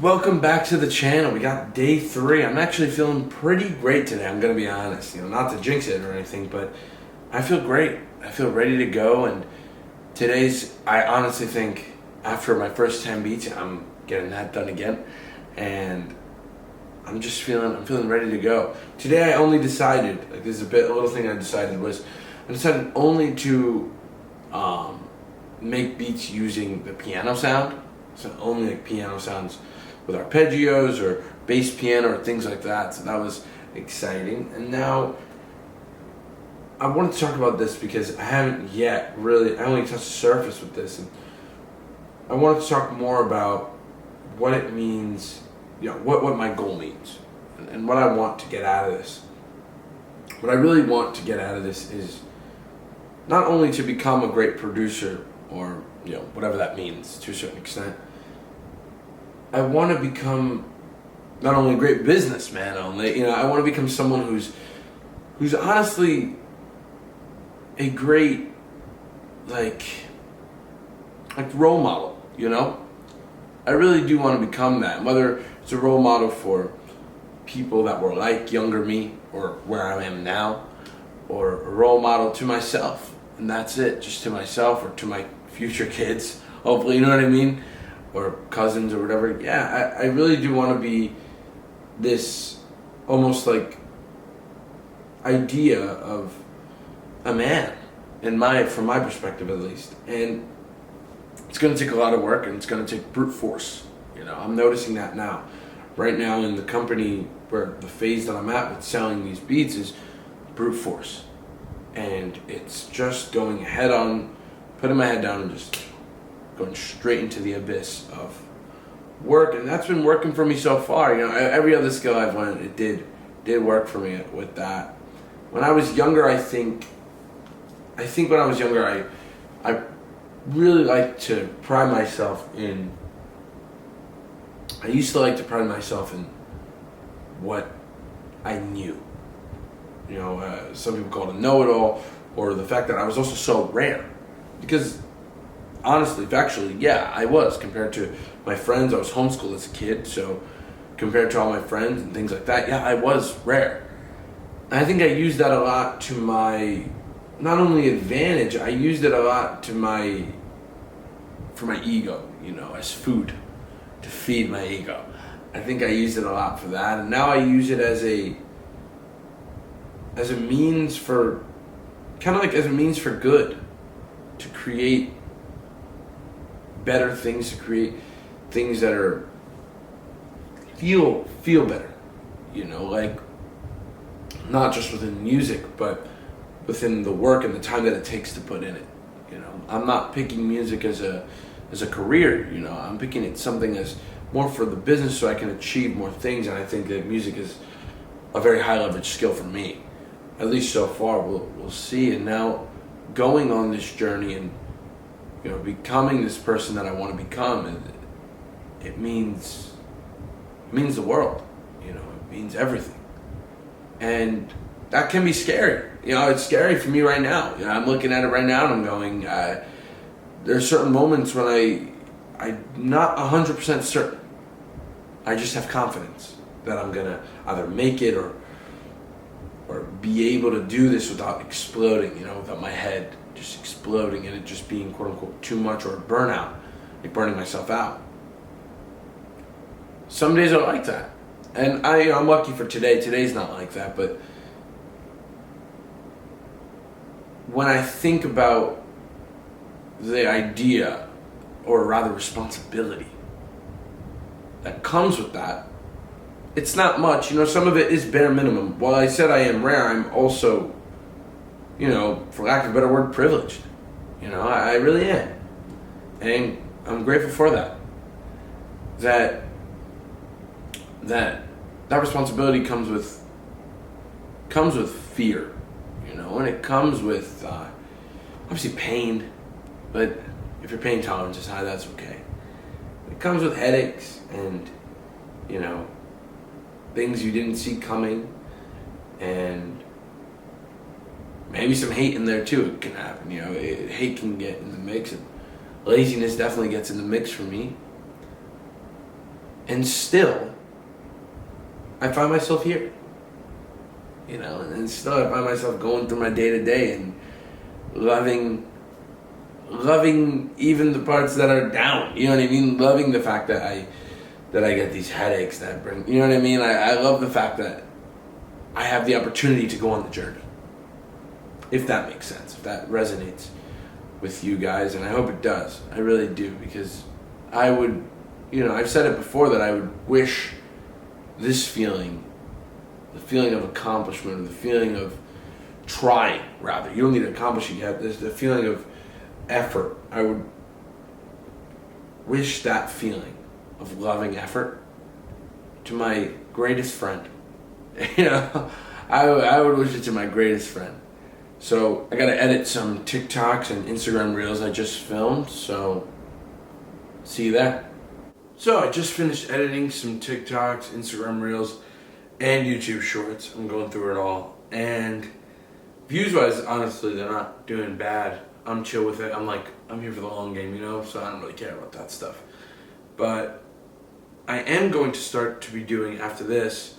Welcome back to the channel. We got day 3. I'm actually feeling pretty great today. I'm gonna be honest. Not to jinx it or anything, but I feel great. I feel ready to go. And I honestly think after my first 10 beats, I'm getting that done again, and I'm feeling ready to go. Today I only decided, a little thing I decided was, I decided only to make beats using the piano sound. So only like piano sounds with arpeggios or bass piano or things like that. So that was exciting. And now I wanted to talk about this because I haven't yet really, I only touched the surface with this. And I wanted to talk more about what it means, what my goal means and what I want to get out of this. What I really want to get out of this is not only to become a great producer or whatever that means to a certain extent. I want to become not only a great businessman I want to become someone who's honestly a great like role model, I really do want to become that, whether it's a role model for people that were like younger me or where I am now, or a role model to myself, and that's it, just to myself or to my future kids, hopefully, you know what I mean, or cousins or whatever. I really do want to be this almost like idea of a man, from my perspective at least. And it's going to take a lot of work, and it's going to take brute force. I'm noticing that now. Right now in the company, where the phase that I'm at with selling these beats is brute force. And it's just going head on, putting my head down and just going straight into the abyss of work. And that's been working for me so far. Every other skill I've learned, it did work for me with that. When I was younger, I think when I was younger, I really liked to pride myself in, I used to like to pride myself in what I knew. Some people call it a know-it-all, or the fact that I was also so rare. Because honestly, factually, I was, compared to my friends. I was homeschooled as a kid, so compared to all my friends and things like that, I was rare. And I think I used that a lot to my, not only advantage, I used it a lot for my ego, as food, to feed my ego. I think I used it a lot for that, and now I use it as a means for, as a means for good, to create better things, to create things that are feel better, like not just within music, but within the work and the time that it takes to put in it. I'm not picking music as a career, I'm picking it something as more for the business, so I can achieve more things. And I think that music is a very high leverage skill for me, at least so far. We'll see. And now going on this journey and becoming this person that I want to become, it means the world. It means everything, and that can be scary. It's scary for me right now. I'm looking at it right now and I'm going, there's certain moments when I'm not 100% certain. I just have confidence that I'm gonna either make it or be able to do this without exploding, without my head just exploding and it just being quote unquote too much, or a burnout, like burning myself out. Some days are like that, and I'm lucky for today. Today's not like that, but when I think about the idea, or rather responsibility, that comes with that, it's not much. Some of it is bare minimum. While I said I am rare, I'm also, for lack of a better word, privileged. I really am. And I'm grateful for that. That responsibility comes with fear, and it comes with obviously pain, but if your pain tolerance is high, that's okay. It comes with headaches and things you didn't see coming, and maybe some hate in there too. It can happen. Hate can get in the mix, and laziness definitely gets in the mix for me. And still, I find myself here. And still I find myself going through my day to day and loving even the parts that are down. You know what I mean? Loving the fact that I get these headaches that bring, you know what I mean? I love the fact that I have the opportunity to go on the journey. If that makes sense, if that resonates with you guys, and I hope it does. I really do, because I would, I've said it before that I would wish this feeling, the feeling of accomplishment, or the feeling of trying, rather. You don't need to accomplish it yet. There's the feeling of effort. I would wish that feeling of loving effort to my greatest friend. I would wish it to my greatest friend. So I gotta edit some TikToks and Instagram Reels I just filmed, so see you there. So I just finished editing some TikToks, Instagram Reels, and YouTube Shorts. I'm going through it all. And views-wise, honestly, they're not doing bad. I'm chill with it. I'm here for the long game, so I don't really care about that stuff. But I am going to start to be doing, after this,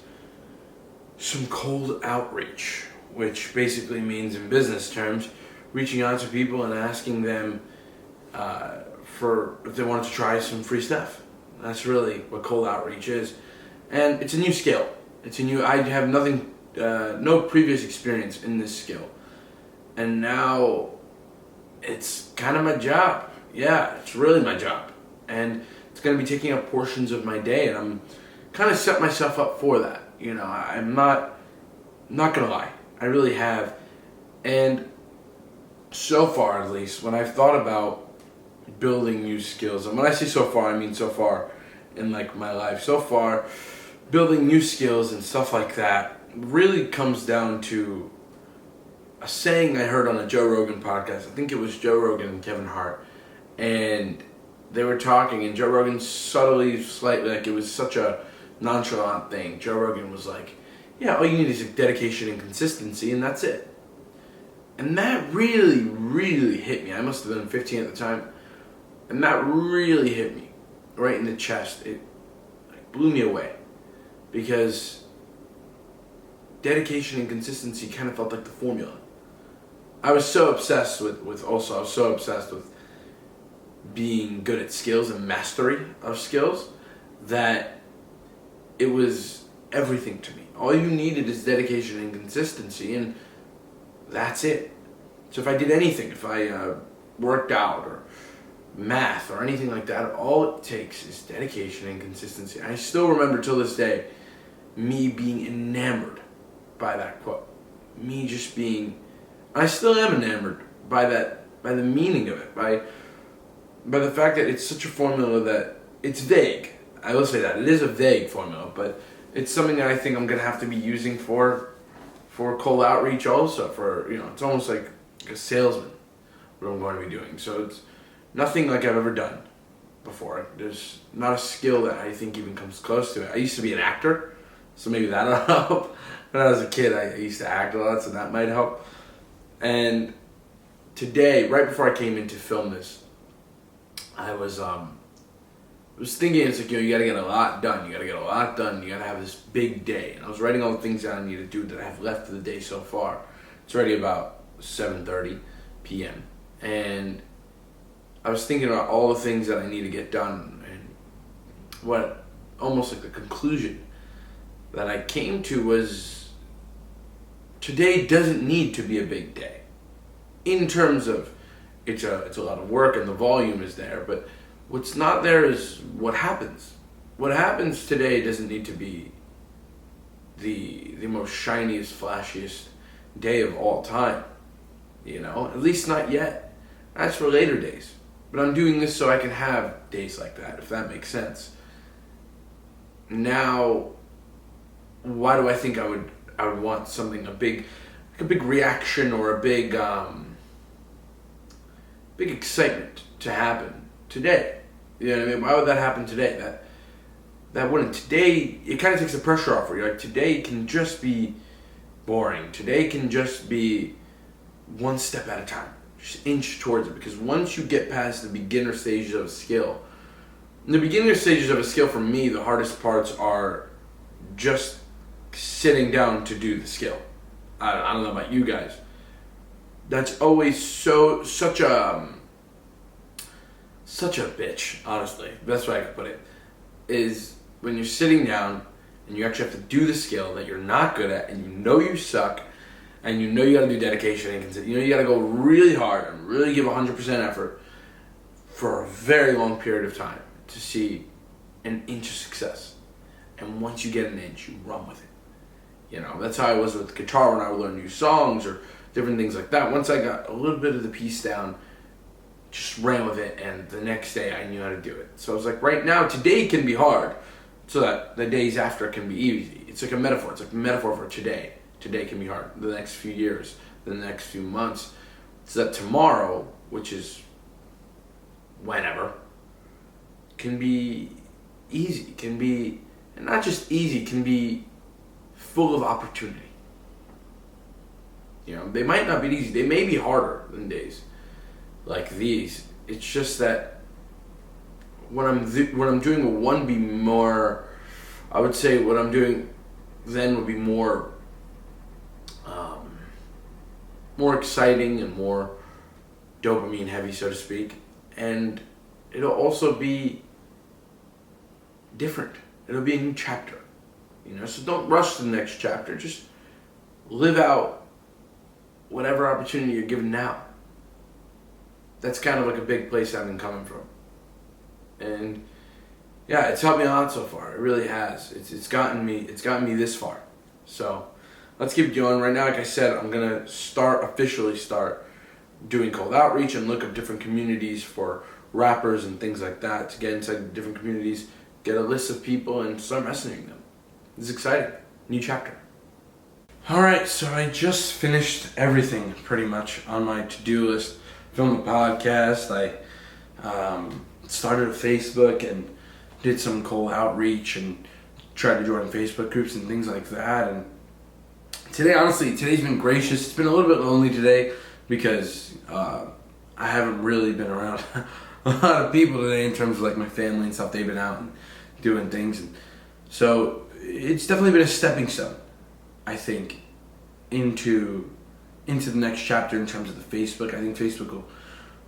some cold outreach, which basically means, in business terms, reaching out to people and asking them for if they wanted to try some free stuff. That's really what cold outreach is. And it's a new skill. I have no previous experience in this skill. And now it's kind of my job. Yeah, it's really my job. And it's going to be taking up portions of my day, and I'm kind of set myself up for that. I'm not going to lie. I really have. And so far, at least, when I've thought about building new skills, and when I say so far, I mean so far in my life, so far, building new skills and stuff like that really comes down to a saying I heard on a Joe Rogan podcast. I think it was Joe Rogan and Kevin Hart, and they were talking, and Joe Rogan subtly, slightly, it was such a nonchalant thing. Joe Rogan was like, yeah, all you need is dedication and consistency, and that's it. And that really, really hit me. I must have been 15 at the time, and that really hit me right in the chest. It blew me away, because dedication and consistency kind of felt like the formula. I was so obsessed with being good at skills and mastery of skills that it was everything to me. All you needed is dedication and consistency, and that's it. So if I did anything, if I worked out or math or anything like that, all it takes is dedication and consistency. I still remember till this day me being enamored by that quote. I still am enamored by the meaning of it, by the fact that it's such a formula that it's vague. I will say that. It is a vague formula, but it's something that I think I'm going to have to be using for cold outreach also. It's almost like a salesman, what I'm going to be doing. So it's nothing like I've ever done before. There's not a skill that I think even comes close to it. I used to be an actor, so maybe that'll help. When I was a kid, I used to act a lot, so that might help. And today, right before I came in to film this, I was thinking, it's like, you gotta get a lot done. You gotta have this big day. And I was writing all the things that I need to do that I have left of the day so far. It's already about 7:30 p.m. And I was thinking about all the things that I need to get done, and almost like the conclusion that I came to was, today doesn't need to be a big day. In terms of, it's a lot of work and the volume is there, but what's not there is what happens. What happens today doesn't need to be the most shiniest, flashiest day of all time. At least not yet. That's for later days. But I'm doing this so I can have days like that, if that makes sense. Now, why do I think I would want something, a big reaction or a big excitement to happen today? You know what I mean? Why would that happen today? That wouldn't. Today, it kind of takes the pressure off for you. Like, today can just be boring. Today can just be one step at a time. Just inch towards it. Because once you get past the beginner stages of a skill, In the beginning stages of a skill, for me, the hardest parts are just sitting down to do the skill. I don't know about you guys. That's always such a bitch, honestly. The best way I could put it is when you're sitting down and you actually have to do the skill that you're not good at, and you know you suck, and you know you got to do dedication and you got to go really hard and really give 100% effort for a very long period of time to see an inch of success. And once you get an inch, you run with it. That's how I was with guitar when I would learn new songs or different things like that. Once I got a little bit of the piece down, just ran with it, and the next day I knew how to do it. So I was like, right now, today can be hard, so that the days after can be easy. It's like a metaphor. It's like a metaphor for today. Today can be hard. The next few years, the next few months, so that tomorrow, which is whenever, can be easy. Can be, and not just easy, can be full of opportunity. They might not be easy. They may be harder than days like these. It's just that when I'm doing one be more, I would say what I'm doing then would be more exciting and more dopamine heavy, so to speak, and it'll also be different. It'll be a new chapter, so don't rush to the next chapter. Just live out whatever opportunity you're given now. That's kind of like a big place I've been coming from. And yeah, it's helped me a lot so far. It really has. It's gotten me this far. So let's keep going. Right now, like I said, I'm gonna officially start doing cold outreach and look up different communities for rappers and things like that, to get inside different communities, get a list of people, and start messaging them. It's exciting. New chapter. Alright, so I just finished everything pretty much on my to-do list. Filmed a podcast, I started a Facebook and did some cold outreach and tried to join Facebook groups and things like that. And today's been gracious. It's been a little bit lonely today because I haven't really been around a lot of people today in terms of like my family and stuff. They've been out and doing things, and so it's definitely been a stepping stone, I think, into the next chapter in terms of the Facebook. I think Facebook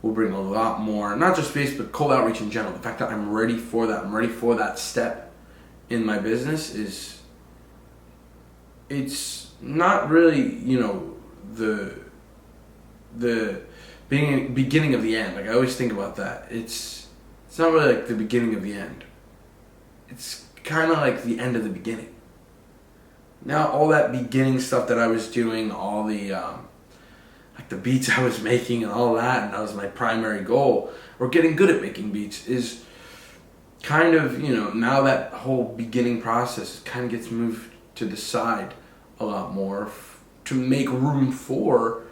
will bring a lot more, not just Facebook, cold outreach in general. The fact that I'm ready for that step in my business it's not really, the beginning of the end. Like I always think about that. It's not really like the beginning of the end. It's kind of like the end of the beginning. Now all that beginning stuff that I was doing, all the like the beats I was making and all that, and that was my primary goal, or getting good at making beats, is kind of, now that whole beginning process kind of gets moved to the side a lot more to make room for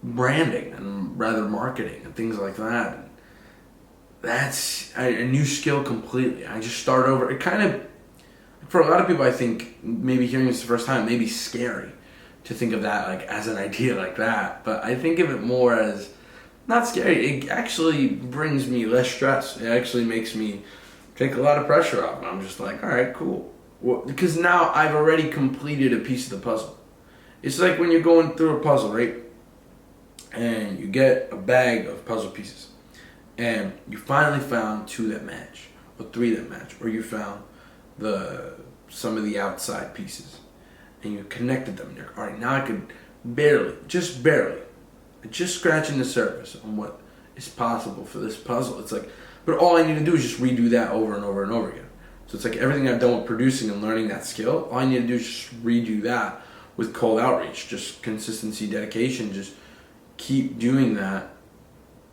branding and rather marketing and things like that. And that's a new skill completely. I just start over. It kind of, for a lot of people, I think maybe hearing this the first time, may be scary to think of that like as an idea like that. But I think of it more as not scary. It actually brings me less stress. It actually makes me take a lot of pressure off. I'm just like, all right, cool. Well, because now I've already completed a piece of the puzzle. It's like when you're going through a puzzle, right? And you get a bag of puzzle pieces, and you finally found 2 that match, or 3 that match, or you found some of the outside pieces, and you connected them. And you're like, all right, now I could just scratching the surface on what is possible for this puzzle. It's like, but all I need to do is just redo that over and over and over again. So it's like everything I've done with producing and learning that skill, all I need to do is just redo that with cold outreach, just consistency, dedication, just keep doing that.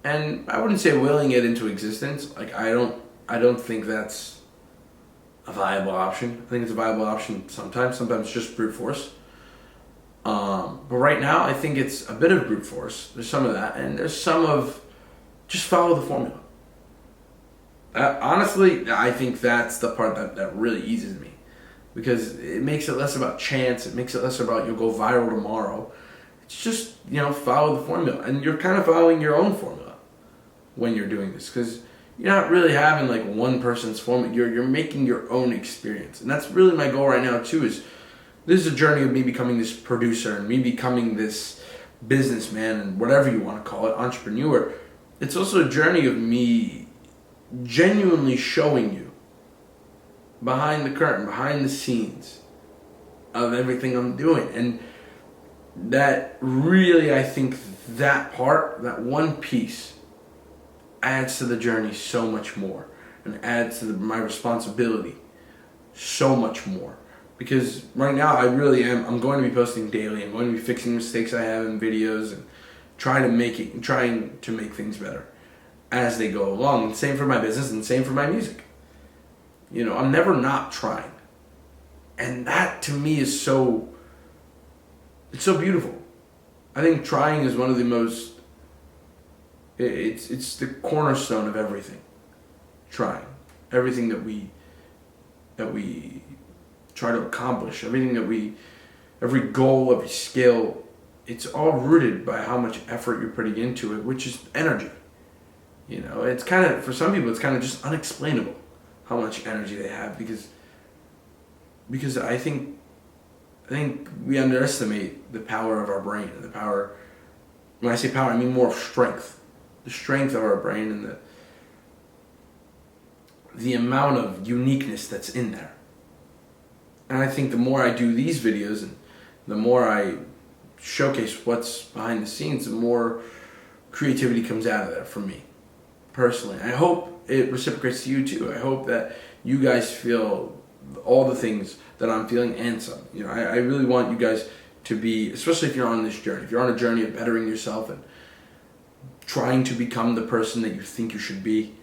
And I wouldn't say willing it into existence. Like I don't think that's a viable option. I think it's a viable option sometimes just brute force. But right now I think it's a bit of brute force. There's some of that, and there's some of just follow the formula. Honestly, I think that's the part that really eases me, because it makes it less about chance. It makes it less about you'll go viral tomorrow. It's just, follow the formula. And you're kind of following your own formula when you're doing this, because you're not really having like one person's format. You're making your own experience, and that's really my goal right now too. Is this is a journey of me becoming this producer and me becoming this businessman and whatever you want to call it, entrepreneur. It's also a journey of me genuinely showing you behind the curtain, behind the scenes of everything I'm doing. And that really, I think that part, that one piece, adds to the journey so much more and adds to my responsibility so much more. Because right now I really am, I'm going to be posting daily. I'm going to be fixing mistakes I have in videos and trying to make things better as they go along. And same for my business and same for my music. You know, I'm never not trying. And that to me is so, it's so beautiful. I think trying is one of the most, it's the cornerstone of everything. Trying. Everything that we try to accomplish, every goal, every skill, it's all rooted by how much effort you're putting into it, which is energy. You know, it's kind of, for some people, it's kind of just unexplainable how much energy they have because I think we underestimate the power of our brain. The power, when I say power, I mean more of strength. The strength of our brain and the amount of uniqueness that's in there. And I think the more I do these videos and the more I showcase what's behind the scenes, the more creativity comes out of there for me, personally. I hope it reciprocates to you too. I hope that you guys feel all the things that I'm feeling and some. You know, I really want you guys to be, especially if you're on this journey, if you're on a journey of bettering yourself and trying to become the person that you think you should be,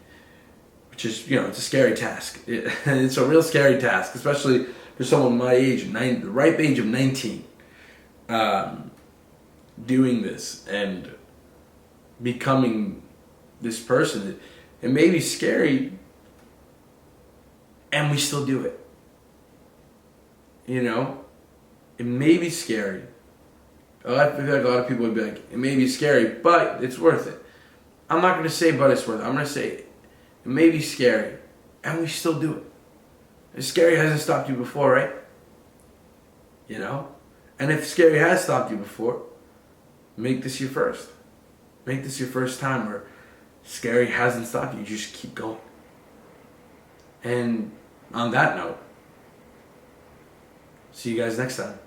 which is, you know, it's a scary task. It's a real scary task, especially for someone my age, the ripe age of 19, doing this and becoming this person. It may be scary, and we still do it. You know, it may be scary. I feel like a lot of people would be like, it may be scary, but it's worth it. I'm not going to say, but it's worth it. I'm going to say, it may be scary, and we still do it. And scary hasn't stopped you before, right? You know? And if scary has stopped you before, make this your first. Make this your first time where scary hasn't stopped you. You just keep going. And on that note, see you guys next time.